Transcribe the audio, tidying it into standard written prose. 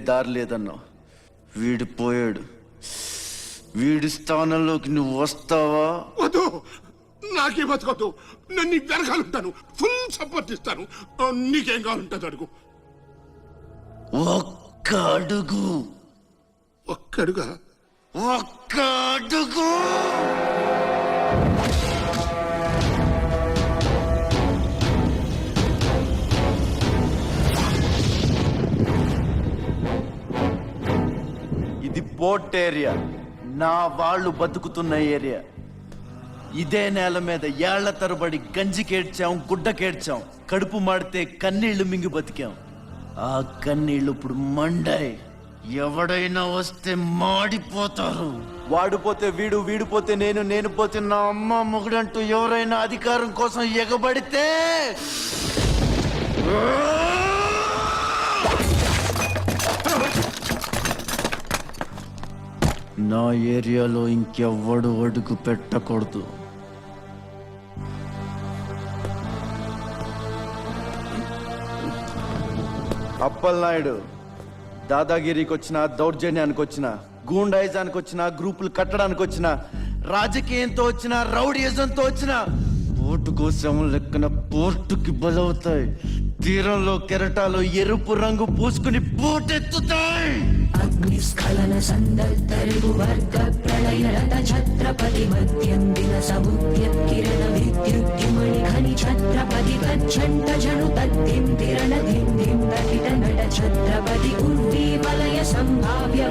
దారి లేదన్నా. వీడు పోయాడు. వీడి స్థానంలోకి నువ్వు వస్తావా? వద్దు, నాకే బతకొద్దు. నేను నీ వెనకాలంటాను, ఫుల్ సపోర్ట్ ఇస్తాను. నీకేం కావాలంటుంది అడుగు. ఒక్క అడుగు. ఒక్కడుగా? ఒక్క అడుగు. ఇది పోర్ట్ ఏరియా, నా వాళ్ళు బతుకుతున్న ఏరియా. ఇదే నేల మీద ఏళ్ల తరబడి గంజికేడ్చాం, గుడ్డకేడ్చాం, కడుపు మాడితే కన్నీళ్లు మింగి బతికాం. ఆ కన్నీళ్లు ఇప్పుడు మండాయి. ఎవడైనా వస్తే మాడిపోతారు. వాడిపోతే వీడు, వీడిపోతే నేను, నేను పోతే నా అమ్మ మొగుడంటూ ఎవరైనా అధికారం కోసం ఎగబడితే నా ఏరియాలో ఇంకెవ్వడు అడుగు పెట్టకూడదు. అప్పలనాయుడు దాదాగిరికి వచ్చిన, దౌర్జన్యానికి వచ్చిన, గూండాయిజానికి వచ్చిన, గ్రూపులు కట్టడానికి వచ్చిన, రాజకీయంతో వచ్చిన, రౌడీయిజంతో వచ్చిన, ఓటు కోసం లెక్కన పోర్టుకి బలవుతాయి. తీరంలో కెరటాలు ఎరుపు రంగు పూసుకుని పోటెత్తుతాయి. అగ్నిస్ఖలన సందర్తరిగు వర్గ ప్రళయ రథ ఛత్రపతి మధ్యందిన సముద్యత్కిరణ విద్యుద్యుమణి ఖని ఛత్రపతి తచ్చంట జను తద్దిం తిరణ ధిం ధిం తకిట నట ఛత్రపతి ఉర్వీ వలయ సంభావ్య